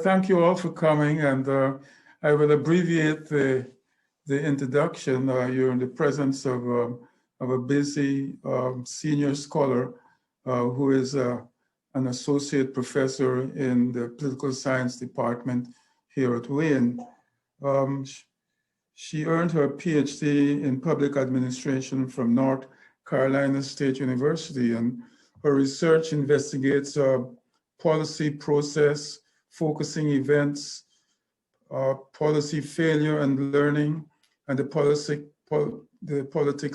Thank you all for coming, and I will abbreviate the introduction. You're in the presence of a busy senior scholar who is an associate professor in the political science department here at Wayne. She earned her PhD in public administration from North Carolina State University, and her research investigates policy process, focusing events, policy failure and learning, and the politics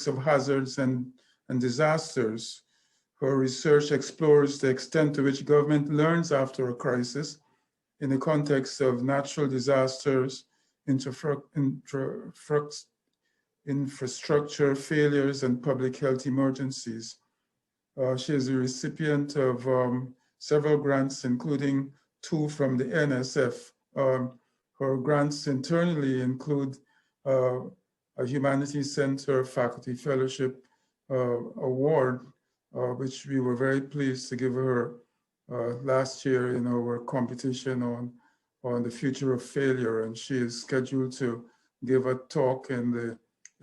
of hazards and disasters. Her research explores the extent to which government learns after a crisis in the context of natural disasters, infrastructure failures, and public health emergencies. She is a recipient of several grants, including 2 from the NSF. Her grants internally include a Humanities Center Faculty Fellowship Award, which we were very pleased to give her last year in our competition on the future of failure. And she is scheduled to give a talk in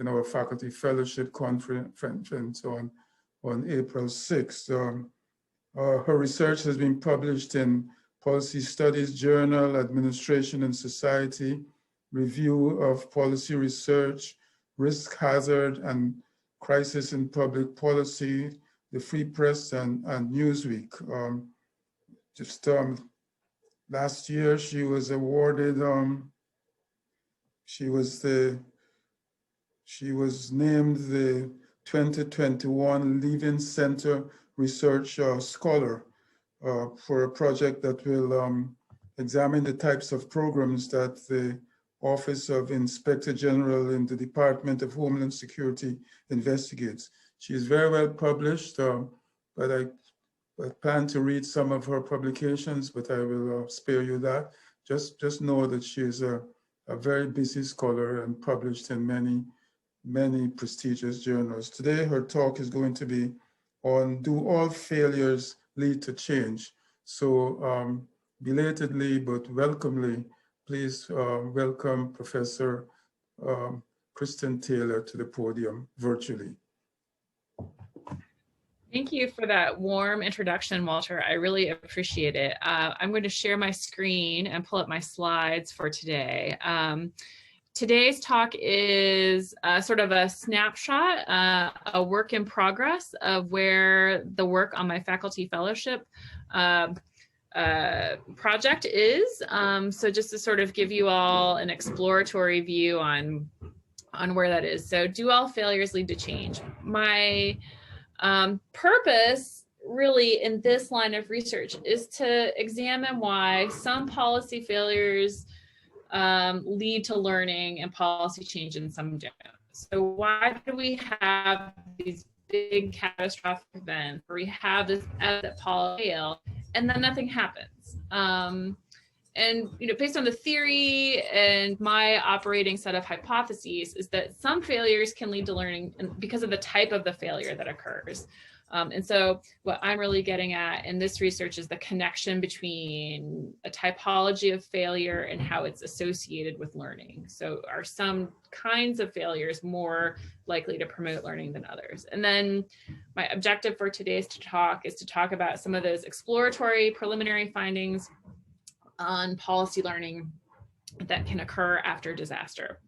our Faculty Fellowship Conference on April 6th. Her research has been published in Policy Studies Journal, Administration and Society, Review of Policy Research, Risk Hazard and Crisis in Public Policy, the Free Press, and Newsweek. Last year, she was awarded, she was named the 2021 Levin Center Research Scholar for a project that will examine the types of programs that the Office of Inspector General in the Department of Homeland Security investigates. She is very well published, but I plan to read some of her publications, but I will spare you that. Just know that she is a very busy scholar and published in many prestigious journals. Today, her talk is going to be on Do All Failures Lead to Change? So belatedly but welcomely, please welcome Professor Kristin Taylor to the podium virtually. Thank you for that warm introduction, Walter. I really appreciate it. I'm going to share my screen and pull up my slides for today. Today's talk is sort of a snapshot, a work in progress of where the work on my faculty fellowship project is. So just to sort of give you all an exploratory view on where that is. So do all failures lead to change? My purpose really in this line of research is to examine why some policy failures lead to learning and policy change and some don't. So why do we have these big catastrophic events where we have this policy fail and then nothing happens? And based on the theory and my operating set of hypotheses is that some failures can lead to learning because of the type of the failure that occurs. And so what I'm really getting at in this research is the connection between a typology of failure and how it's associated with learning. So are some kinds of failures more likely to promote learning than others? And then my objective for today's talk is to talk about some of those exploratory preliminary findings on policy learning that can occur after disaster.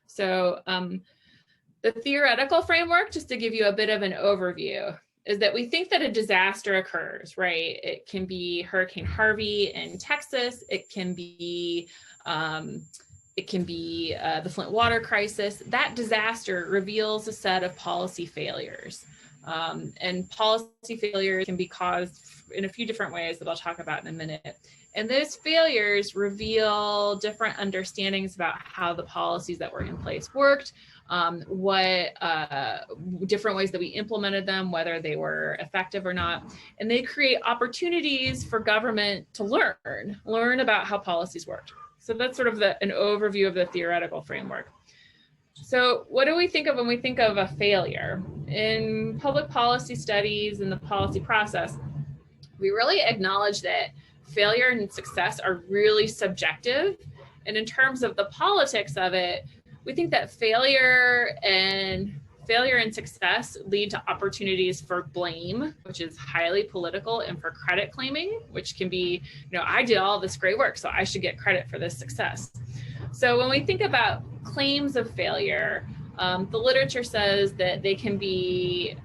So the theoretical framework, just to give you a bit of an overview, is that we think that a disaster occurs, right? It can be Hurricane Harvey in Texas. It can be the Flint water crisis. That disaster reveals a set of policy failures. And policy failures can be caused in a few different ways that I'll talk about in a minute. And those failures reveal different understandings about how the policies that were in place worked, what different ways that we implemented them, whether they were effective or not. And they create opportunities for government to learn about how policies worked. So that's sort of an overview of the theoretical framework. So what do we think of when we think of a failure? In public policy studies and the policy process, we really acknowledge that failure and success are really subjective. And in terms of the politics of it, we think that failure and success lead to opportunities for blame, which is highly political, and for credit claiming, which can be, I did all this great work, so I should get credit for this success. So when we think about claims of failure, the literature says that they can be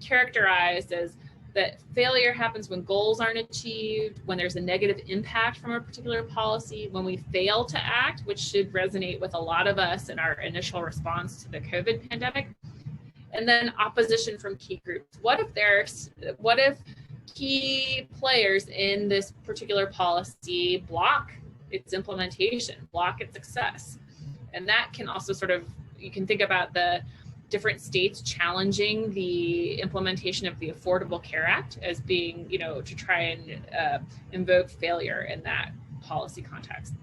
characterized as that failure happens when goals aren't achieved, when there's a negative impact from a particular policy, when we fail to act, which should resonate with a lot of us in our initial response to the COVID pandemic, and then opposition from key groups. What if key players in this particular policy block its implementation, block its success? And that can also you can think about the different states challenging the implementation of the Affordable Care Act as being, to try and invoke failure in that policy context.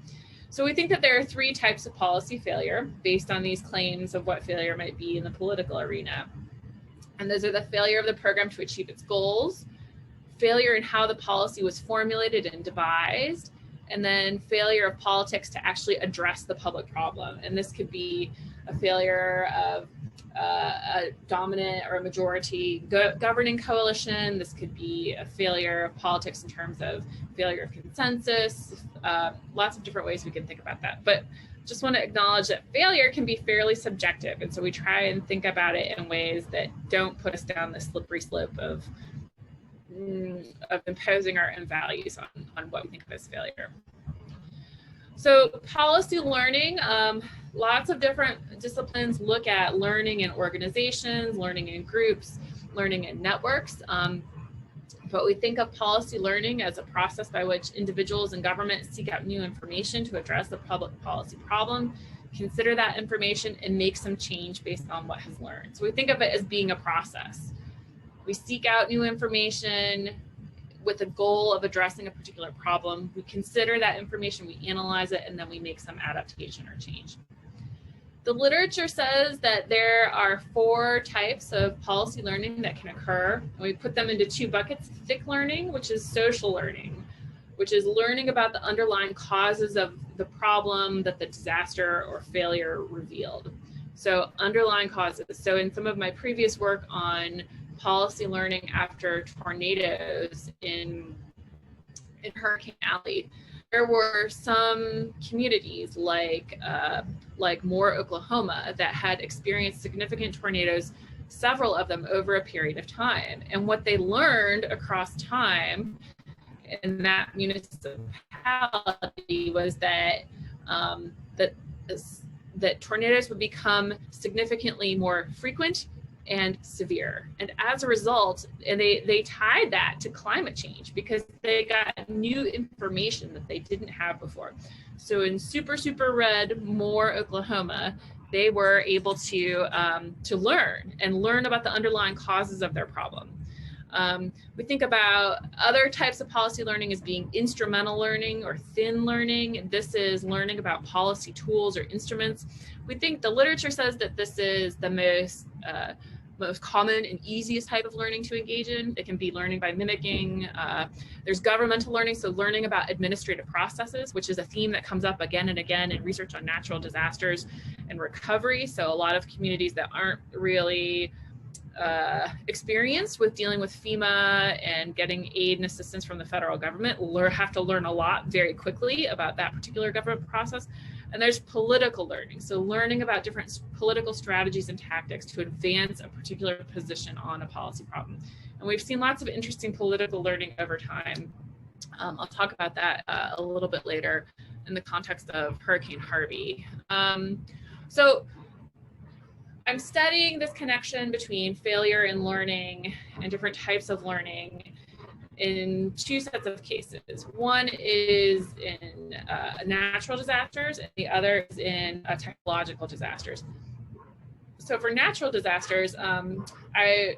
So we think that there are three types of policy failure based on these claims of what failure might be in the political arena. And those are the failure of the program to achieve its goals, failure in how the policy was formulated and devised, and then failure of politics to actually address the public problem. And this could be a failure of a dominant or a majority governing coalition. This could be a failure of politics in terms of failure of consensus. Lots of different ways we can think about that. But just want to acknowledge that failure can be fairly subjective. And so we try and think about it in ways that don't put us down the slippery slope of imposing our own values on what we think of as failure. So policy learning, lots of different disciplines look at learning in organizations, learning in groups, learning in networks. But we think of policy learning as a process by which individuals and government seek out new information to address the public policy problem, consider that information, and make some change based on what has learned. So we think of it as being a process. We seek out new information with the goal of addressing a particular problem. We consider that information, we analyze it, and then we make some adaptation or change. The literature says that there are 4 types of policy learning that can occur, and we put them into 2 buckets: thick learning, which is social learning, which is learning about the underlying causes of the problem that the disaster or failure revealed. So underlying causes. So in some of my previous work on policy learning after tornadoes in Hurricane Alley, there were some communities like Moore, Oklahoma, that had experienced significant tornadoes, several of them over a period of time. And what they learned across time in that municipality was that that tornadoes would become significantly more frequent and severe. And as a result, and they tied that to climate change because they got new information that they didn't have before. So in super red Moore, Oklahoma, they were able to learn about the underlying causes of their problem. We think about other types of policy learning as being instrumental learning or thin learning. This is learning about policy tools or instruments. We think the literature says that this is the most common and easiest type of learning to engage in. It can be learning by mimicking. There's governmental learning, so learning about administrative processes, which is a theme that comes up again and again in research on natural disasters and recovery. So a lot of communities that aren't really experienced with dealing with FEMA and getting aid and assistance from the federal government have to learn a lot very quickly about that particular government process. And there's political learning, so learning about different political strategies and tactics to advance a particular position on a policy problem. And we've seen lots of interesting political learning over time. I'll talk about that a little bit later in the context of Hurricane Harvey. So I'm studying this connection between failure and learning and different types of learning in 2 sets of cases. One is in natural disasters, and the other is in technological disasters. So for natural disasters, I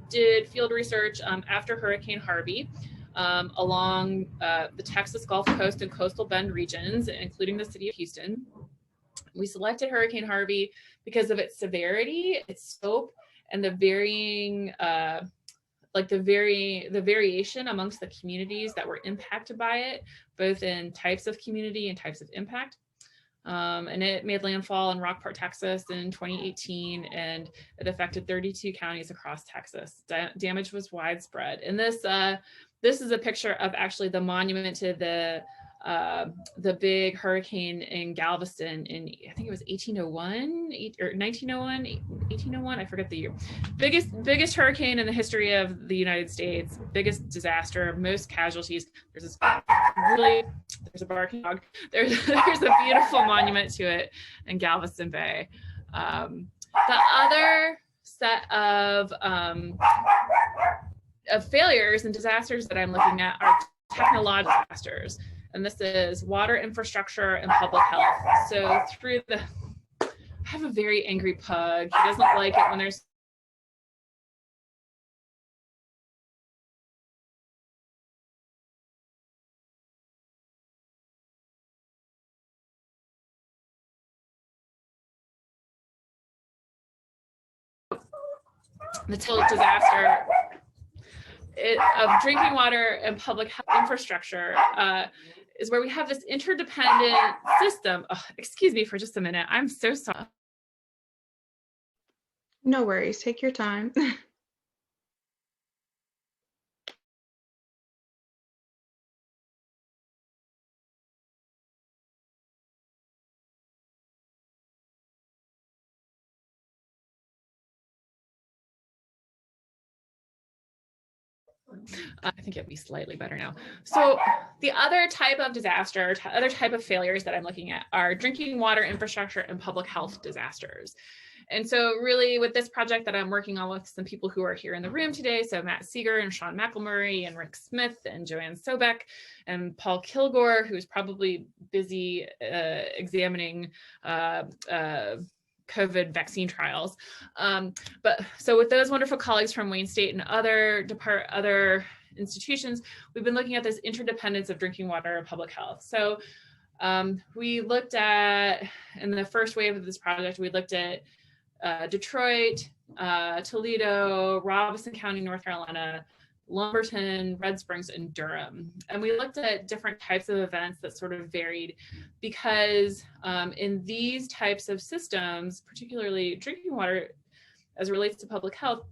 did field research after Hurricane Harvey along the Texas Gulf Coast and coastal Bend regions, including the city of Houston. We selected Hurricane Harvey because of its severity, its scope, and the varying like the variation amongst the communities that were impacted by it, both in types of community and types of impact. And it made landfall in Rockport, Texas in 2018, and it affected 32 counties across Texas. Damage was widespread. And this is a picture of actually the monument to the big hurricane in Galveston in, I think it was 1801 or 1901, 1801, I forget the year. Biggest hurricane in the history of the United States, biggest disaster, most casualties. There's a barking dog. There's a beautiful monument to it in Galveston Bay. The other set of failures and disasters that I'm looking at are technological disasters. And this is water infrastructure and public health. So I have a very angry pug. He doesn't like it when there's the total disaster of drinking water and public health infrastructure is where we have this interdependent system. Oh, excuse me for just a minute. I'm so sorry. No worries. Take your time. I think it'll be slightly better now. So the other type of disaster, other type of failures that I'm looking at are drinking water infrastructure and public health disasters. And so really with this project that I'm working on with some people who are here in the room today, so Matt Seeger and Sean McElmurray and Rick Smith and Joanne Sobek and Paul Kilgore, who's probably busy examining COVID vaccine trials. But so with those wonderful colleagues from Wayne State and other institutions, we've been looking at this interdependence of drinking water and public health. So we looked at, in the first wave of this project, we looked at Detroit, Toledo, Robeson County, North Carolina, Lumberton, Red Springs, and Durham. And we looked at different types of events that sort of varied because in these types of systems, particularly drinking water as it relates to public health,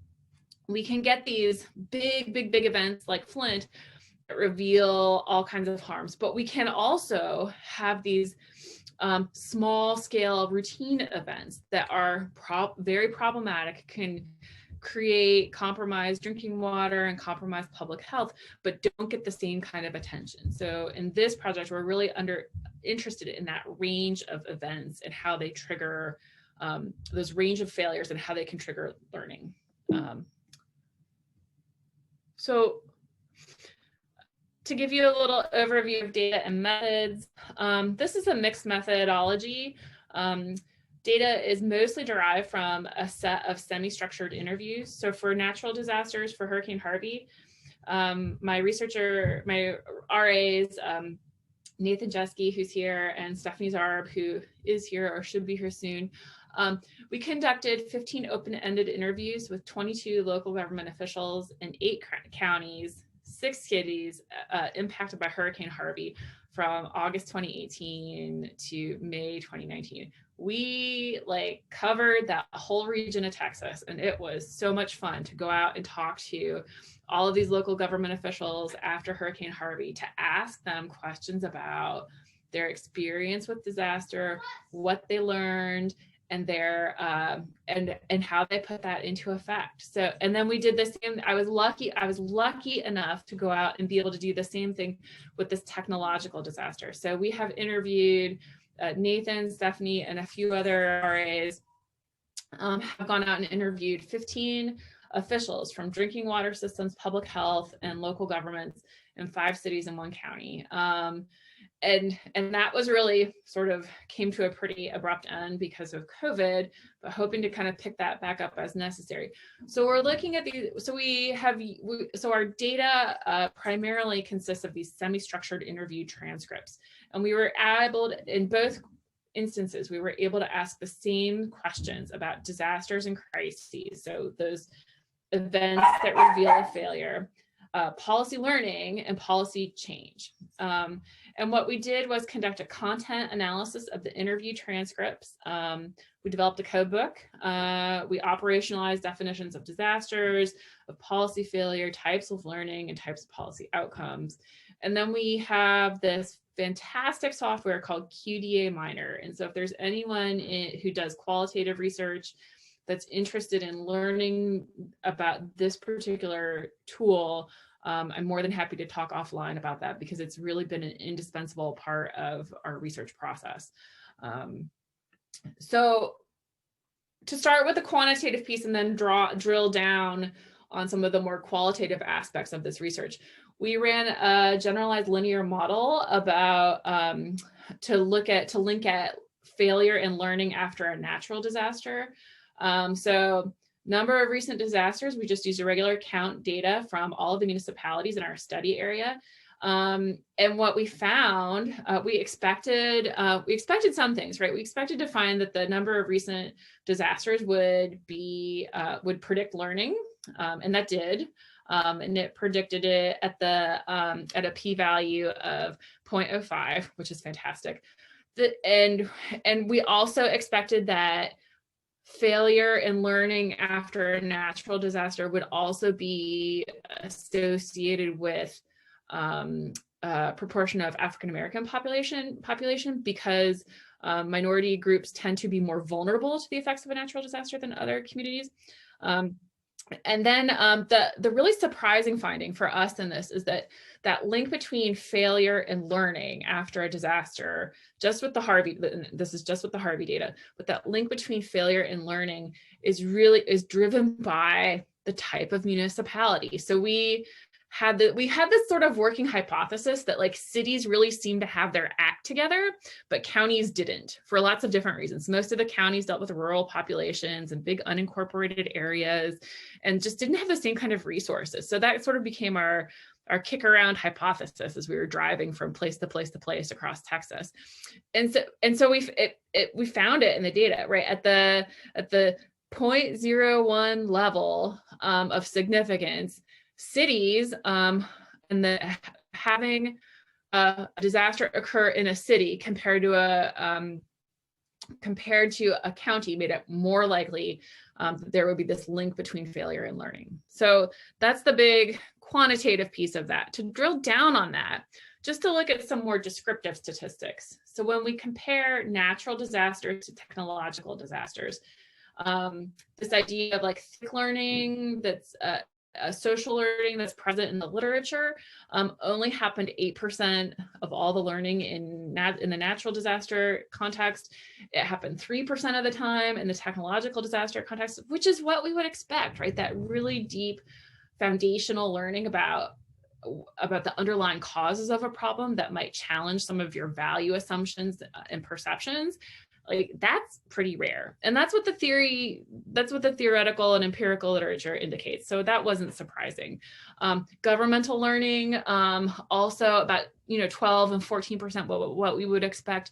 we can get these big events like Flint that reveal all kinds of harms, but we can also have these small scale routine events that are very problematic, can create compromised drinking water and compromised public health, but don't get the same kind of attention. So in this project, we're really interested in that range of events and how they trigger those range of failures and how they can trigger learning. So to give you a little overview of data and methods, this is a mixed methodology. Data is mostly derived from a set of semi-structured interviews. So for natural disasters, for Hurricane Harvey, my RAs, Nathan Jeske, who's here, and Stephanie Zarb, who is here or should be here soon, we conducted 15 open-ended interviews with 22 local government officials in 8 counties, 6 cities impacted by Hurricane Harvey from August 2018 to May 2019. We covered that whole region of Texas, and it was so much fun to go out and talk to all of these local government officials after Hurricane Harvey to ask them questions about their experience with disaster, what they learned, and their and how they put that into effect. So, and then we did the same. I was lucky enough to go out and be able to do the same thing with this technological disaster. So we have interviewed Nathan, Stephanie, and a few other RAs have gone out and interviewed 15 officials from drinking water systems, public health, and local governments in 5 cities and 1 county. And that was really sort of came to a pretty abrupt end because of COVID, but hoping to kind of pick that back up as necessary. So we're looking at these, so our data primarily consists of these semi-structured interview transcripts. And we were able to, in both instances, we were able to ask the same questions about disasters and crises. So those events that reveal a failure, policy learning, and policy change. And what we did was conduct a content analysis of the interview transcripts. We developed a code book. We operationalized definitions of disasters, of policy failure, types of learning, and types of policy outcomes. And then we have this fantastic software called QDA Miner. And so if there's anyone who does qualitative research that's interested in learning about this particular tool, I'm more than happy to talk offline about that, because it's really been an indispensable part of our research process. So to start with the quantitative piece and then drill down on some of the more qualitative aspects of this research, we ran a generalized linear model about to link at failure and learning after a natural disaster. So number of recent disasters, we just used a regular count data from all of the municipalities in our study area. And what we found, we expected some things, right? We expected to find that the number of recent disasters would predict learning, and that did. And it predicted it at a p-value of 0.05, which is fantastic. And we also expected that failure and learning after a natural disaster would also be associated with a proportion of African-American population, because minority groups tend to be more vulnerable to the effects of a natural disaster than other communities. And then the really surprising finding for us in this is that link between failure and learning after a disaster, just with the Harvey, this is just with the Harvey data, but that link between failure and learning is driven by the type of municipality. So we had this sort of working hypothesis that like cities really seem to have their act together, but counties didn't, for lots of different reasons. Most of the counties dealt with rural populations and big unincorporated areas and just didn't have the same kind of resources. So that sort of became our kick around hypothesis as we were driving from place to place to place across Texas. And so we found it in the data, right? At the 0.01 level of significance, cities having a disaster occur in a city compared to a county made it more likely that there would be this link between failure and learning. So that's the big quantitative piece of that. To drill down on that, just to look at some more descriptive statistics. So when we compare natural disasters to technological disasters, this idea of like thick learning that's social learning that's present in the literature only happened 8% of all the learning in the natural disaster context. It happened 3% of the time in the technological disaster context, which is what we would expect, right? That really deep foundational learning about the underlying causes of a problem that might challenge some of your value assumptions and perceptions. Like that's pretty rare. And that's what the theoretical and empirical literature indicates. So that wasn't surprising. Governmental learning, also about 12 and 14% what we would expect.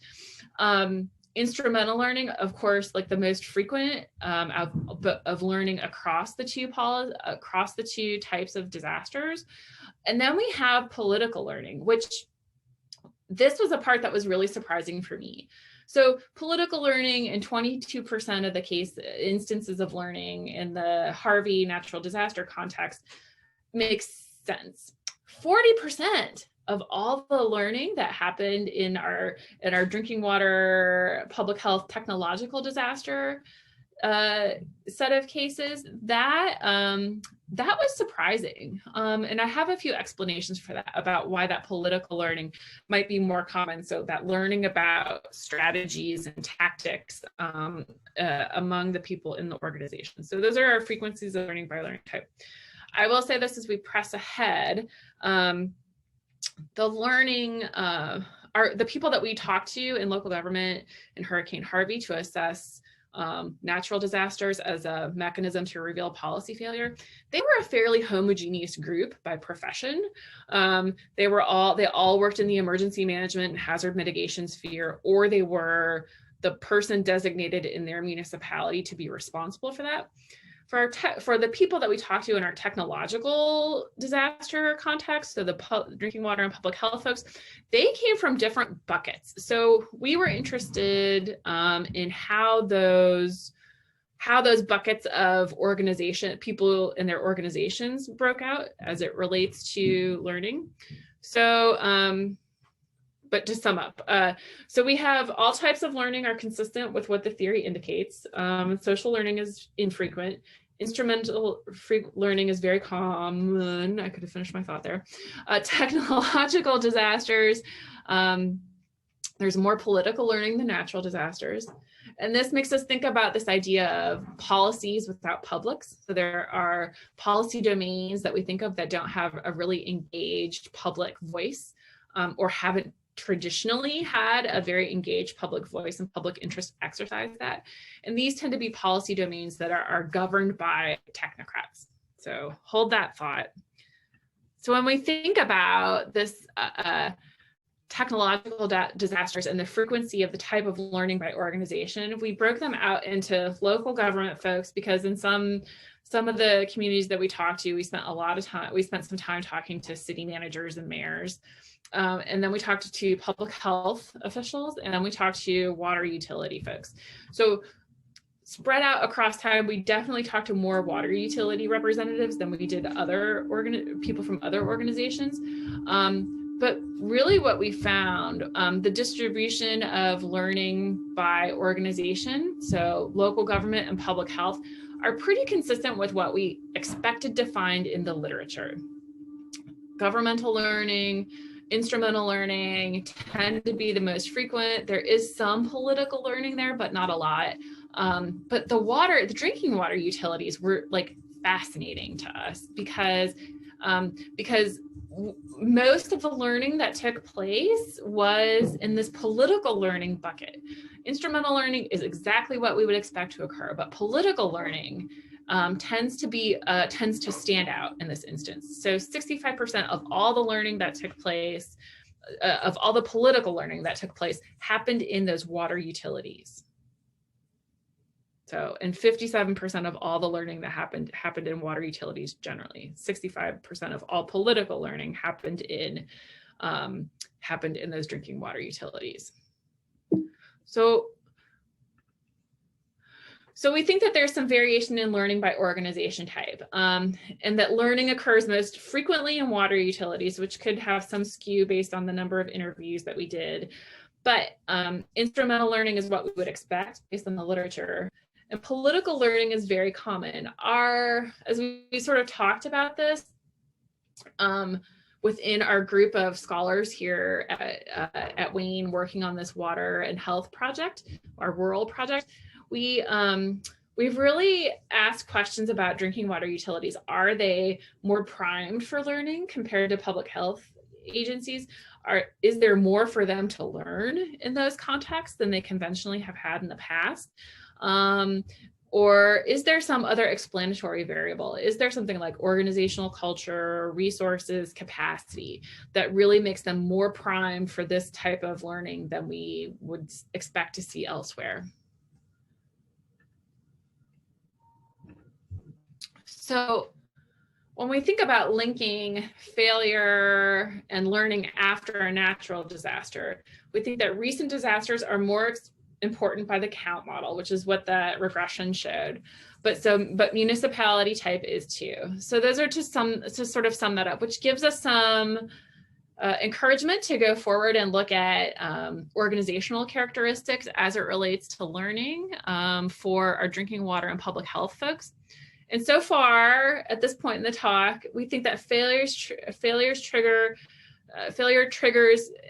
Instrumental learning, of course, like the most frequent of learning across the two types of disasters. And then we have political learning, which this was a part that was really surprising for me. So political learning in 22% of the instances of learning in the Harvey natural disaster context makes sense. 40% of all the learning that happened in our drinking water, public health, technological disaster set of cases, that was surprising. And I have a few explanations for that, about why that political learning might be more common. So that learning about strategies and tactics among the people in the organization. So those are our frequencies of learning by learning type. I will say this as we press ahead. The learning, the people that we talked to in local government in Hurricane Harvey to assess natural disasters as a mechanism to reveal policy failure, they were a fairly homogeneous group by profession. They all worked in the emergency management and hazard mitigation sphere, or they were the person designated in their municipality to be responsible for that. for the people that we talk to in our technological disaster context, so the drinking water and public health folks, they came from different buckets. So we were interested in how those buckets of people in their organizations broke out as it relates to learning. So, but to sum up, so we have all types of learning are consistent with what the theory indicates. Social learning is infrequent. Instrumental learning is very common. I could have finished my thought there. Technological disasters, there's more political learning than natural disasters. And this makes us think about this idea of policies without publics. So there are policy domains that we think of that don't have a really engaged public voice, or haven't traditionally had a very engaged public voice and public interest exercise that. And these tend to be policy domains that are governed by technocrats. So hold that thought. So when we think about this technological disasters and the frequency of the type of learning by organization, we broke them out into local government folks, because in some of the communities that we talked to, we spent some time talking to city managers and mayors. And then we talked to public health officials, and then we talked to water utility folks. So spread out across time, we definitely talked to more water utility representatives than we did other people from other organizations. But really what we found, the distribution of learning by organization, so local government and public health, are pretty consistent with what we expected to find in the literature. Governmental learning, instrumental learning tend to be the most frequent. There is some political learning there, but not a lot. But the drinking water utilities were like fascinating to us because most of the learning that took place was in this political learning bucket. Instrumental learning is exactly what we would expect to occur, but political learning tends to stand out in this instance. So 65% of all the learning that took place, of all the political learning that took place, happened in those water utilities. So, and 57% of all the learning that happened in water utilities generally. 65% of all political learning happened in those drinking water utilities. So we think that there's some variation in learning by organization type, and that learning occurs most frequently in water utilities, which could have some skew based on the number of interviews that we did. But instrumental learning is what we would expect based on the literature. And political learning is very common. As we sort of talked about this within our group of scholars here at Wayne working on this water and health project, our rural project, we've really asked questions about drinking water utilities. Are they more primed for learning compared to public health agencies? Is there more for them to learn in those contexts than they conventionally have had in the past? Or is there some other explanatory variable? Is there something like organizational culture, resources, capacity that really makes them more primed for this type of learning than we would expect to see elsewhere? So when we think about linking failure and learning after a natural disaster, we think that recent disasters are more important by the count model, which is what the regression showed. But municipality type is too. So those are to sort of sum that up, which gives us some encouragement to go forward and look at organizational characteristics as it relates to learning for our drinking water and public health folks. And so far, at this point in the talk, we think that failure triggers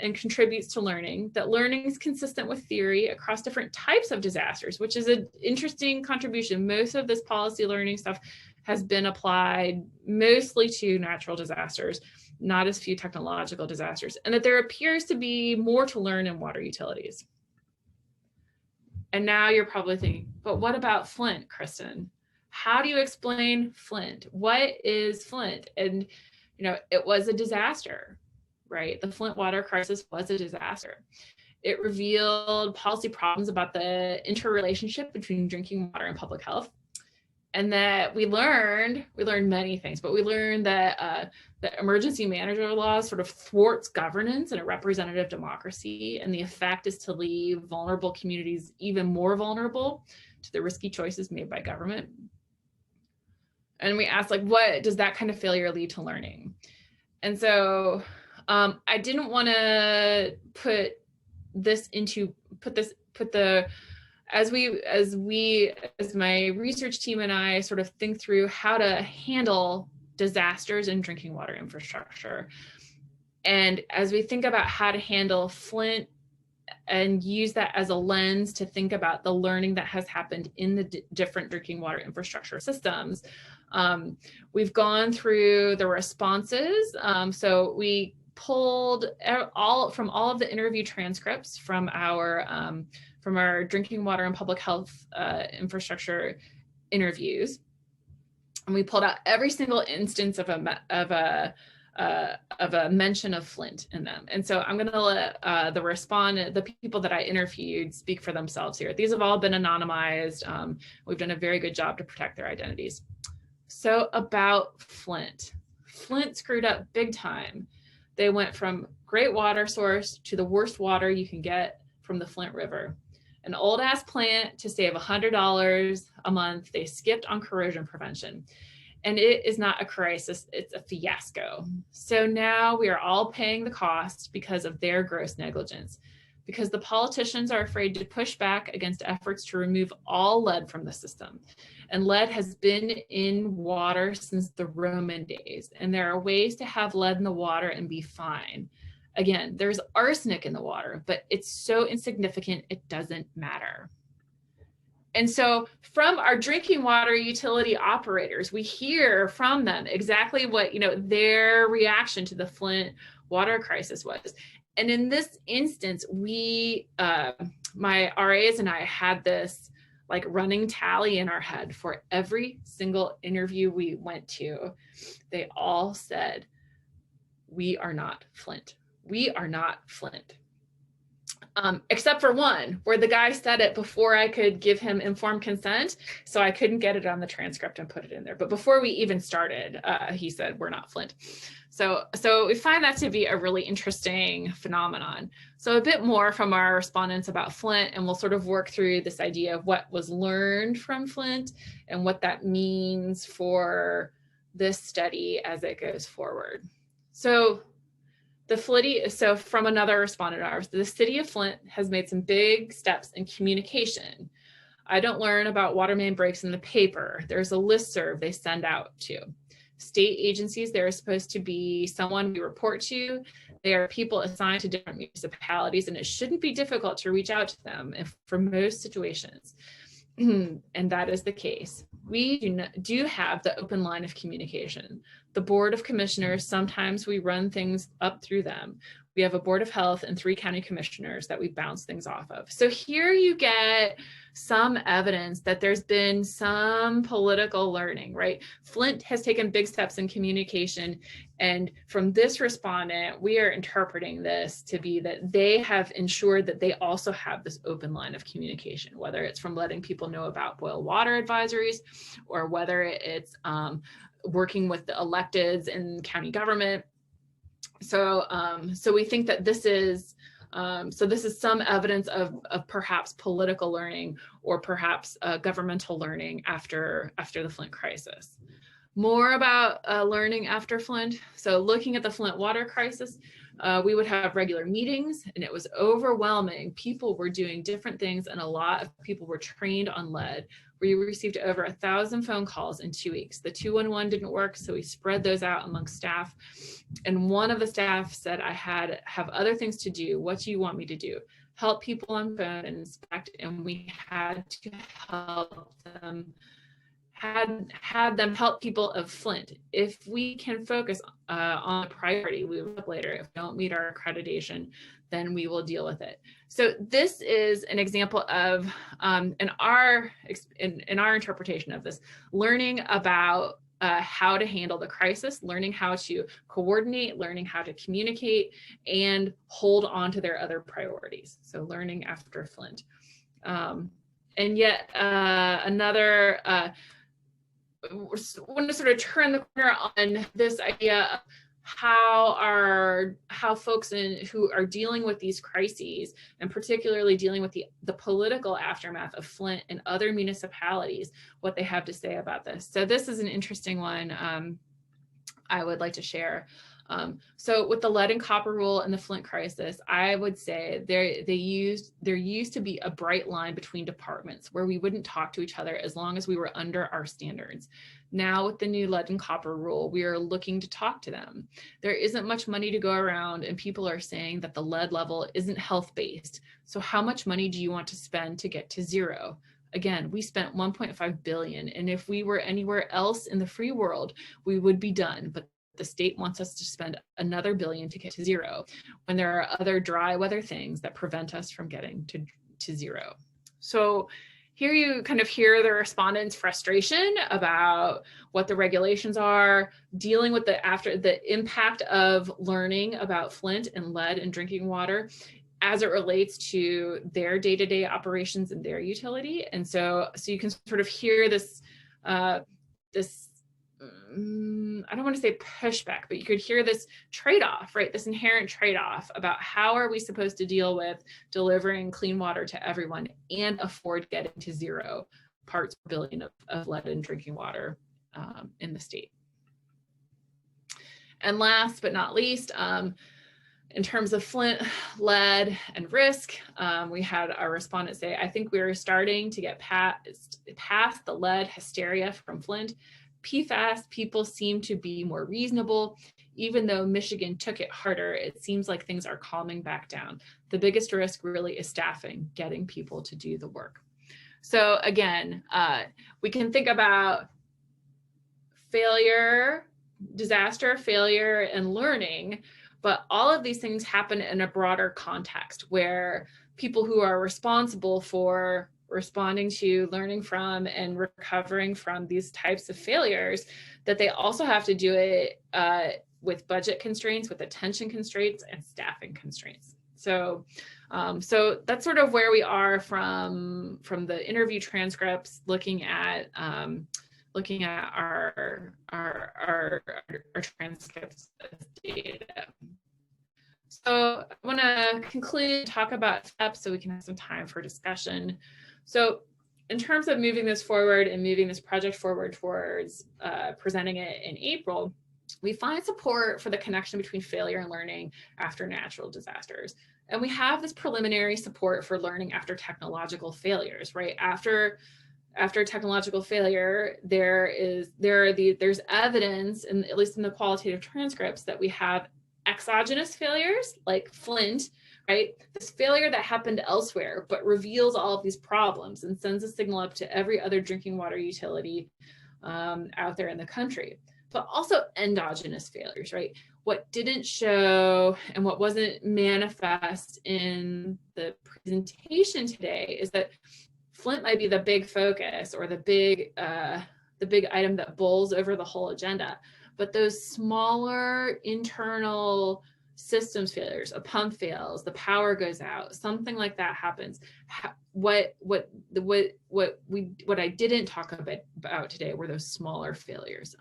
and contributes to learning, that learning is consistent with theory across different types of disasters, which is an interesting contribution. Most of this policy learning stuff has been applied mostly to natural disasters, not as few technological disasters, and that there appears to be more to learn in water utilities. And now you're probably thinking, but what about Flint, Kristin? How do you explain Flint? What is Flint? And it was a disaster, right? The Flint water crisis was a disaster. It revealed policy problems about the interrelationship between drinking water and public health. and that we learned many things, but we learned that the emergency manager laws sort of thwarts governance in a representative democracy, and the effect is to leave vulnerable communities even more vulnerable to the risky choices made by government. And we asked, like, what does that kind of failure lead to learning? And so I didn't want to as my research team and I sort of think through how to handle disasters in drinking water infrastructure. And as we think about how to handle Flint and use that as a lens to think about the learning that has happened in the different drinking water infrastructure systems, we've gone through the responses. So we pulled from all of the interview transcripts from our drinking water and public health infrastructure interviews, and we pulled out every single instance of a mention of Flint in them. And so I'm going to let the people that I interviewed speak for themselves here. These have all been anonymized. We've done a very good job to protect their identities. So about Flint. Flint screwed up big time. They went from great water source to the worst water you can get from the Flint River. An old ass plant to save $100 a month. They skipped on corrosion prevention. And it is not a crisis, it's a fiasco. So now we are all paying the cost because of their gross negligence, because the politicians are afraid to push back against efforts to remove all lead from the system. And lead has been in water since the Roman days, and there are ways to have lead in the water and be fine. Again, there's arsenic in the water, but it's so insignificant, it doesn't matter. And so from our drinking water utility operators, we hear from them exactly what, their reaction to the Flint water crisis was. And in this instance, my RAs and I had this like running tally in our head for every single interview we went to. They all said, we are not Flint. We are not Flint. Except for one, where the guy said it before I could give him informed consent, so I couldn't get it on the transcript and put it in there. But before we even started, he said, we're not Flint. So we find that to be a really interesting phenomenon. So a bit more from our respondents about Flint, and we'll sort of work through this idea of what was learned from Flint and what that means for this study as it goes forward. So from another respondent of ours, the city of Flint has made some big steps in communication. I don't learn about water main breaks in the paper. There's a listserv they send out to. State agencies, there is supposed to be someone we report to. They are people assigned to different municipalities, and it shouldn't be difficult to reach out to them for most situations. And that is the case. We do have the open line of communication. The Board of Commissioners, sometimes we run things up through them. We have a Board of Health and 3 county commissioners that we bounce things off of. So here you get some evidence that there's been some political learning, right? Flint has taken big steps in communication. And from this respondent, we are interpreting this to be that they have ensured that they also have this open line of communication, whether it's from letting people know about boil water advisories, or whether it's working with the electeds in county government. So we think that this is some evidence of perhaps political learning, or perhaps governmental learning after the Flint crisis. More about learning after Flint. So looking at the Flint water crisis, we would have regular meetings, and it was overwhelming. People were doing different things, and a lot of people were trained on lead. We received over 1,000 phone calls in 2 weeks. The 211 didn't work, so we spread those out amongst staff. And one of the staff said, I have other things to do. What do you want me to do? Help people on phone and inspect, and we had to help them, had them help people of Flint. If we can focus on a priority, we will later. If we don't meet our accreditation, then we will deal with it. So this is an example of, in our interpretation of this, learning about how to handle the crisis, learning how to coordinate, learning how to communicate, and hold on to their other priorities. So learning after Flint. And yet another want to sort of turn the corner on this idea of how folks who are dealing with these crises, and particularly dealing with the political aftermath of Flint and other municipalities, what they have to say about this. So this is an interesting one I would like to share. So with the lead and copper rule and the Flint crisis, I would say there used to be a bright line between departments where we wouldn't talk to each other as long as we were under our standards. Now with the new lead and copper rule, we are looking to talk to them. There isn't much money to go around, and people are saying that the lead level isn't health-based. So how much money do you want to spend to get to zero? Again, we spent 1.5 billion, and if we were anywhere else in the free world, we would be done. But the state wants us to spend another billion to get to zero, when there are other dry weather things that prevent us from getting to zero. So here you kind of hear the respondents' frustration about what the regulations are, dealing with the impact of learning about Flint and lead in drinking water as it relates to their day-to-day operations and their utility. And so you can sort of hear this, I don't want to say pushback, but you could hear this trade-off, right? This inherent trade-off about how are we supposed to deal with delivering clean water to everyone and afford getting to 0 parts per billion of lead in drinking water in the state. And last but not least, in terms of Flint, lead, and risk, we had our respondents say, I think we're starting to get past the lead hysteria from Flint. PFAS, people seem to be more reasonable. Even though Michigan took it harder, it seems like things are calming back down. The biggest risk really is staffing, getting people to do the work. So again, we can think about failure, disaster, failure, and learning, but all of these things happen in a broader context where people who are responsible for responding to, learning from, and recovering from these types of failures, that they also have to do it with budget constraints, with attention constraints, and staffing constraints. So, so that's sort of where we are from the interview transcripts, looking at our transcripts as data. So I want to conclude, talk about steps so we can have some time for discussion. So in terms of moving this forward and moving this project forward towards presenting it in April, we find support for the connection between failure and learning after natural disasters. And we have this preliminary support for learning after technological failures, right? After technological failure, there's evidence, and at least in the qualitative transcripts, that we have exogenous failures like Flint, right? This failure that happened elsewhere, but reveals all of these problems and sends a signal up to every other drinking water utility out there in the country. But also endogenous failures, right? What didn't show and what wasn't manifest in the presentation today is that Flint might be the big focus or the big item that bowls over the whole agenda. But those smaller internal systems failures, a pump fails, the power goes out, something like that happens. What I didn't talk about today were those smaller failures.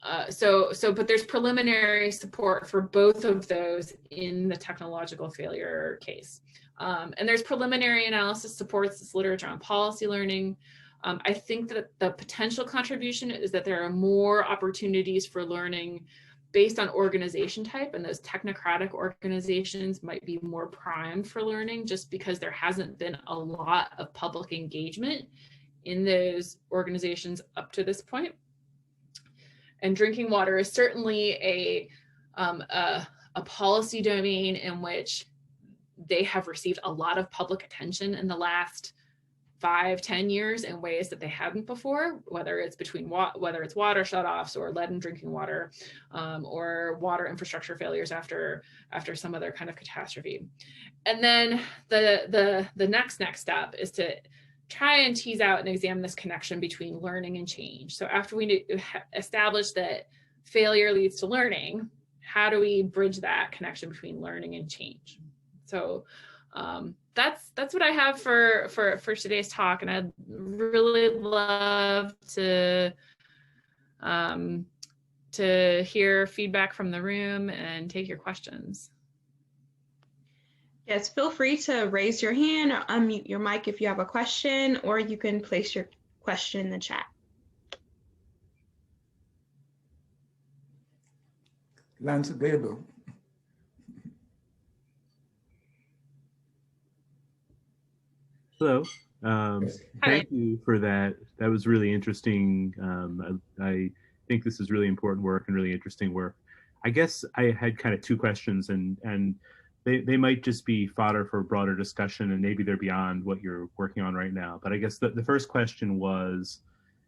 But there's preliminary support for both of those in the technological failure case. And there's preliminary analysis supports this literature on policy learning. I think that the potential contribution is that there are more opportunities for learning based on organization type, and those technocratic organizations might be more primed for learning just because there hasn't been a lot of public engagement in those organizations up to this point. And drinking water is certainly a policy domain in which they have received a lot of public attention in the last 5-10 years in ways that they hadn't before, whether it's water shutoffs or lead in drinking water, or water infrastructure failures after some other kind of catastrophe. And then the next step is to try and tease out and examine this connection between learning and change. So after we establish that failure leads to learning, how do we bridge that connection between learning and change? So that's what I have for today's talk, and I'd really love to to hear feedback from the room and take your questions. Yes, feel free to raise your hand or unmute your mic if you have a question, or you can place your question in the chat. Lance Babel. Hello. Yes. Thank you for that. That was really interesting. I think this is really important work and really interesting work. I guess I had kind of two questions, and they might just be fodder for a broader discussion, and maybe they're beyond what you're working on right now. But I guess the first question was,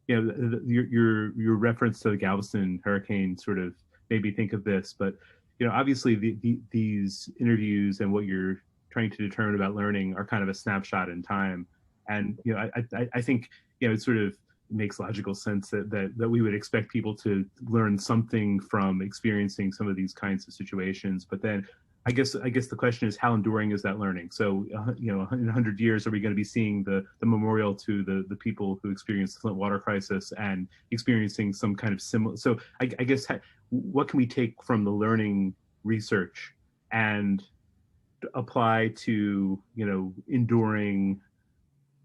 you know, your reference to the Galveston hurricane sort of made me think of this. But you know, obviously these interviews and what you're trying to determine about learning are kind of a snapshot in time. And you know, I think, you know, it sort of makes logical sense that we would expect people to learn something from experiencing some of these kinds of situations. But then I guess the question is, how enduring is that learning? So you know, in 100 years, are we going to be seeing the memorial to the people who experienced the Flint water crisis and experiencing some kind of similar? So I guess what can we take from the learning research and apply to, you know, enduring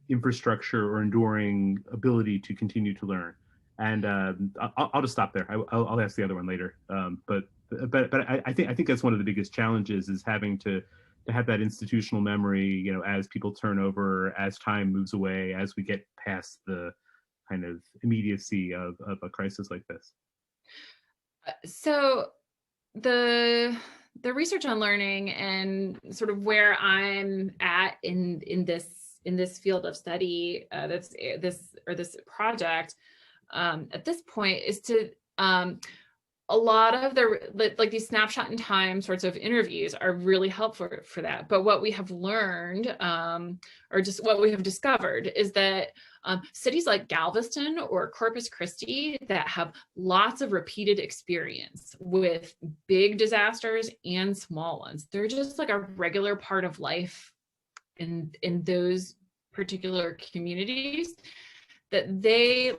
infrastructure or enduring ability to continue to learn? And I'll just stop there. I'll ask the other one later. But I think that's one of the biggest challenges, is having to have that institutional memory, you know, as people turn over, as time moves away, as we get past the kind of immediacy of a crisis like this. So the research on learning and sort of where I'm at in this field of study, this project at this point, is to a lot of like these snapshot in time sorts of interviews are really helpful for that. But what we have learned, or just what we have discovered, is that cities like Galveston or Corpus Christi that have lots of repeated experience with big disasters and small ones, they're just like a regular part of life in those particular communities, that they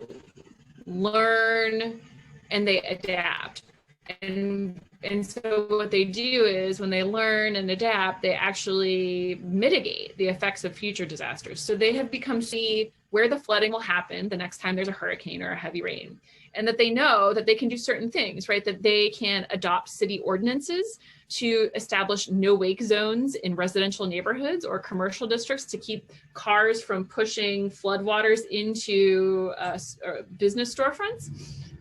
learn and they adapt. And so what they do is, when they learn and adapt, they actually mitigate the effects of future disasters. So they have become see where the flooding will happen the next time there's a hurricane or a heavy rain, and that they know that they can do certain things, right? That they can adopt city ordinances to establish no wake zones in residential neighborhoods or commercial districts to keep cars from pushing floodwaters into business storefronts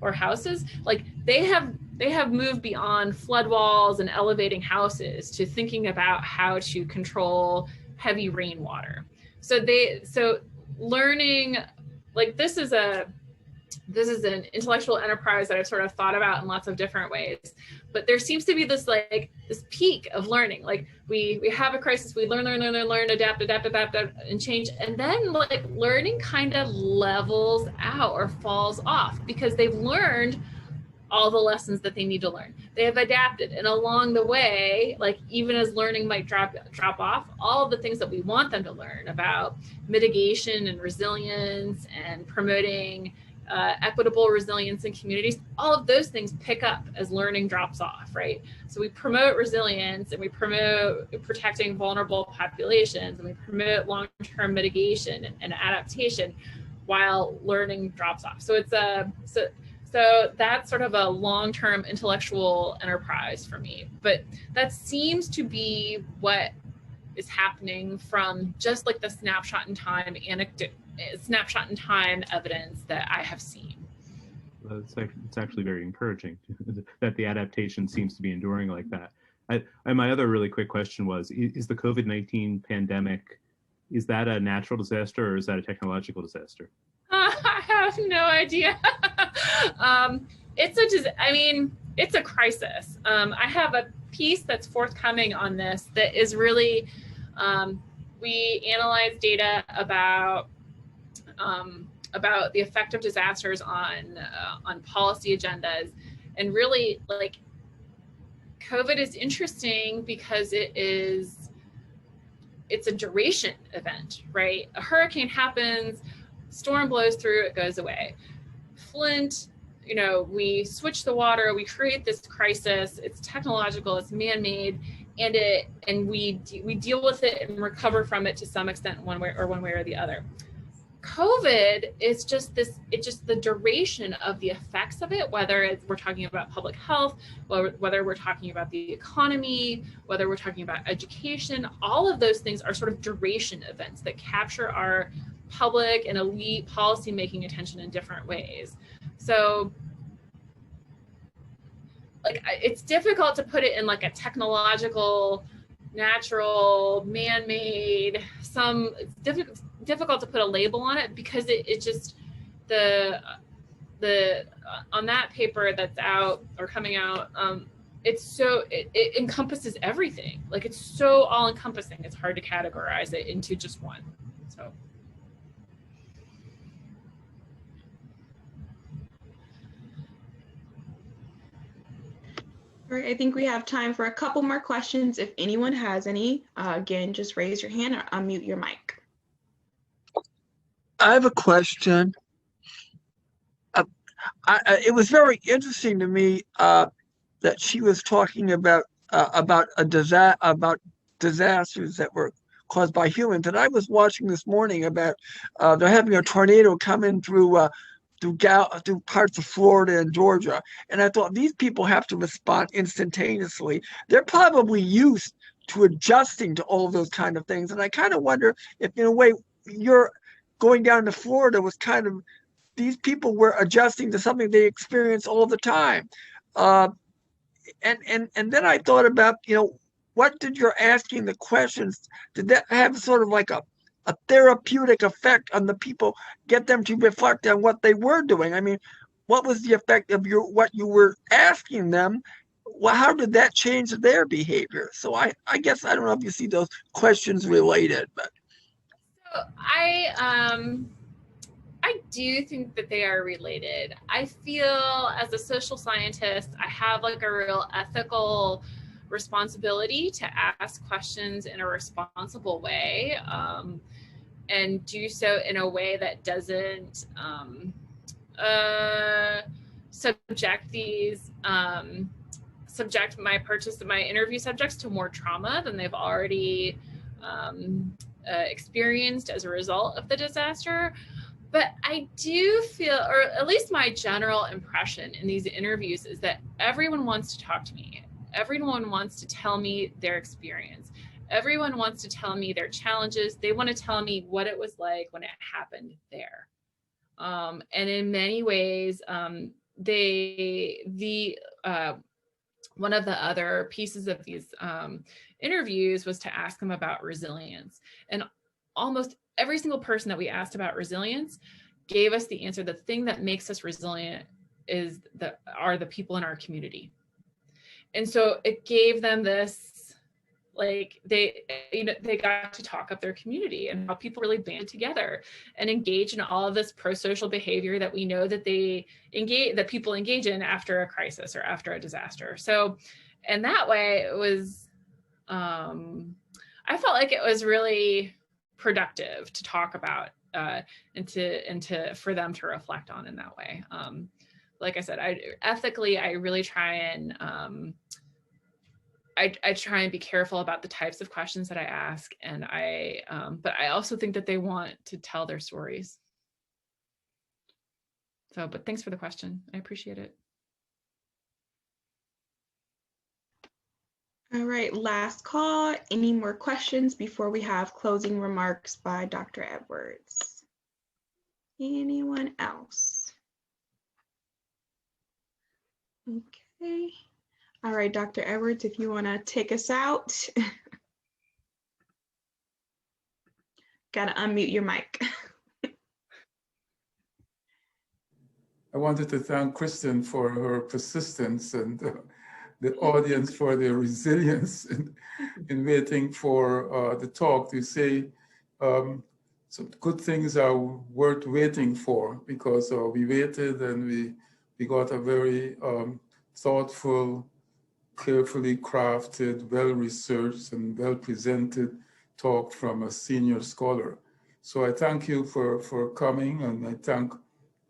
or houses. Like they have moved beyond flood walls and elevating houses to thinking about how to control heavy rainwater. So learning, like this is an intellectual enterprise that I've sort of thought about in lots of different ways. But there seems to be this peak of learning. Like we have a crisis, we learn, adapt, and change. And then like learning kind of levels out or falls off, because they've learned all the lessons that they need to learn. They have adapted, and along the way, like even as learning might drop off, all of the things that we want them to learn about mitigation and resilience and promoting equitable resilience in communities, all of those things pick up as learning drops off, right? So we promote resilience, and we promote protecting vulnerable populations, and we promote long-term mitigation and adaptation while learning drops off. So it's so that's sort of a long-term intellectual enterprise for me. But that seems to be what is happening from just like the snapshot in time evidence that I have seen. It's actually very encouraging that the adaptation seems to be enduring like that. And my other really quick question was, is the COVID-19 pandemic, is that a natural disaster or is that a technological disaster? I have no idea. It's a crisis. I have a piece that's forthcoming on this that is really, we analyze data about the effect of disasters on policy agendas, and really like COVID is interesting because it's a duration event, right? A hurricane happens, storm blows through, it goes away. Flint, you know, we switch the water, we create this crisis, it's technological, it's man-made, and we deal with it and recover from it to some extent one way or the other. COVID is just the duration of the effects of it, whether we're talking about public health, whether we're talking about the economy, whether we're talking about education, all of those things are sort of duration events that capture our public and elite policy making attention in different ways. So like, it's difficult to put it in like a technological, natural, man-made, it's difficult to put a label on it, because it just, on that paper that's out or coming out, it encompasses everything. Like, it's so all encompassing, it's hard to categorize it into just one. So. All right, I think we have time for a couple more questions. If anyone has any, again, just raise your hand or unmute your mic. I have a question. It was very interesting to me that she was talking about disasters that were caused by humans. And I was watching this morning about they're having a tornado come in through parts of Florida and Georgia. And I thought, these people have to respond instantaneously. They're probably used to adjusting to all of those kind of things. And I kind of wonder if, in a way, you're going down to Florida was kind of, these people were adjusting to something they experience all the time. And then I thought about, you know, what did your asking the questions, did that have sort of like a therapeutic effect on the people, get them to reflect on what they were doing? I mean, what was the effect of what you were asking them? Well, how did that change their behavior? So I guess, I don't know if you see those questions related, but. So I do think that they are related. I feel, as a social scientist, I have like a real ethical responsibility to ask questions in a responsible way, and do so in a way that doesn't subject my interview subjects to more trauma than they've already experienced as a result of the disaster. But I do feel, or at least my general impression in these interviews, is that everyone wants to talk to me. Everyone wants to tell me their experience. Everyone wants to tell me their challenges. They want to tell me what it was like when it happened there. And in many ways, one of the other pieces of these interviews was to ask them about resilience. And almost every single person that we asked about resilience gave us the answer. The thing that makes us resilient are the people in our community. And so it gave them this, like, they got to talk up their community and how people really band together and engage in all of this pro-social behavior that we know that people engage in after a crisis or after a disaster. So, and that way it was, I felt like it was really productive to talk about and for them to reflect on in that way. Like I said, ethically, I really try and I try and be careful about the types of questions that I ask, and but I also think that they want to tell their stories. So, but thanks for the question. I appreciate it. All right, last call. Any more questions before we have closing remarks by Dr. Edwards? Anyone else? Okay. All right, Dr. Edwards, if you want to take us out. Got to unmute your mic. I wanted to thank Kristin for her persistence and the audience for their resilience in waiting for the talk. To say some good things are worth waiting for, because we waited and we got a very thoughtful, carefully crafted, well-researched and well-presented talk from a senior scholar. So I thank you for coming, and I thank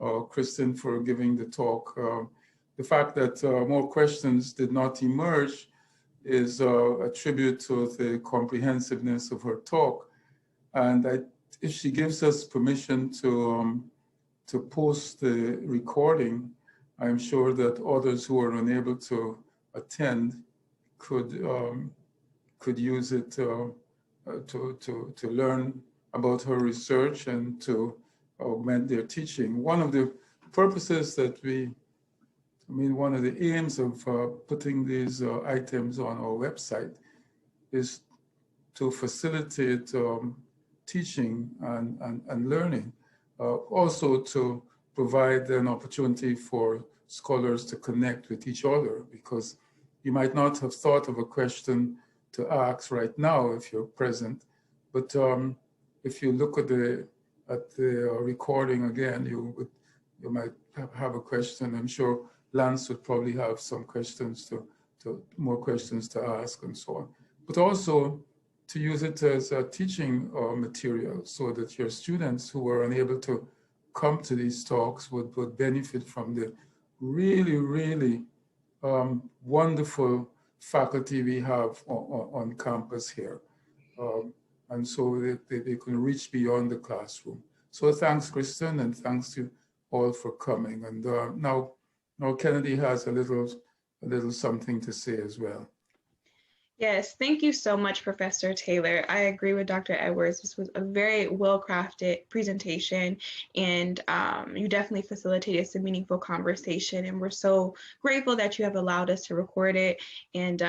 Kristin for giving the talk. The fact that more questions did not emerge is a tribute to the comprehensiveness of her talk. And if she gives us permission to post the recording, I'm sure that others who are unable to attend could use it to learn about her research and to augment their teaching. One of the purposes that one of the aims of putting these items on our website is to facilitate teaching and learning. Also to provide an opportunity for scholars to connect with each other, because you might not have thought of a question to ask right now if you're present, but if you look at the recording again, you might have a question. I'm sure Lance would probably have some questions more questions to ask and so on. But also to use it as a teaching material so that your students who are unable to come to these talks would benefit from the really, really wonderful faculty we have on campus here. And so they can reach beyond the classroom. So thanks, Kristin, and thanks to all for coming. And now Kennedy has a little something to say as well. Yes, thank you so much, Professor Taylor. I agree with Dr. Edwards. This was a very well-crafted presentation, and you definitely facilitated some meaningful conversation, and we're so grateful that you have allowed us to record it. And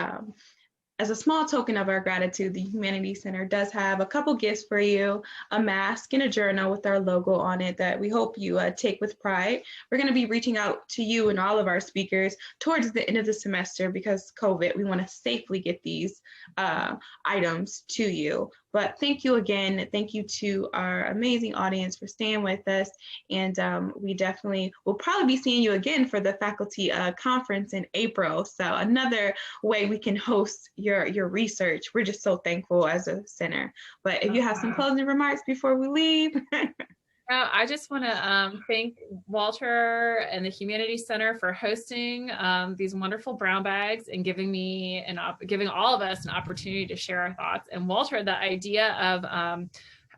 as a small token of our gratitude, the Humanities Center does have a couple gifts for you, a mask and a journal with our logo on it that we hope you take with pride. We're going to be reaching out to you and all of our speakers towards the end of the semester because COVID, we want to safely get these items to you. But thank you again. Thank you to our amazing audience for staying with us. And we definitely will probably be seeing you again for the faculty conference in April. So another way we can host your research. We're just so thankful as a center. But if you have some closing remarks before we leave. I just want to thank Walter and the Humanities Center for hosting these wonderful brown bags and giving all of us an opportunity to share our thoughts. And Walter, the idea of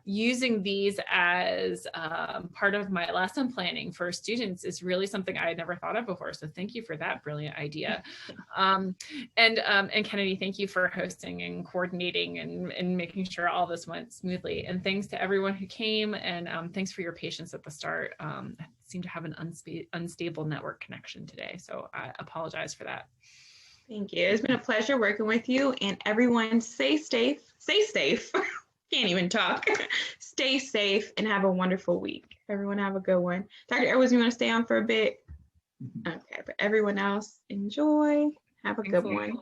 using these as part of my lesson planning for students is really something I had never thought of before. So thank you for that brilliant idea. And Kennedy, thank you for hosting and coordinating and making sure all this went smoothly. And thanks to everyone who came, and thanks for your patience at the start. I seem to have an unstable network connection today, so I apologize for that. Thank you. It's been a pleasure working with you, and everyone stay safe. Can't even talk. Stay safe and have a wonderful week. Everyone have a good one. Dr. Edwards, you want to stay on for a bit? Okay, but everyone else, enjoy. Have a good one.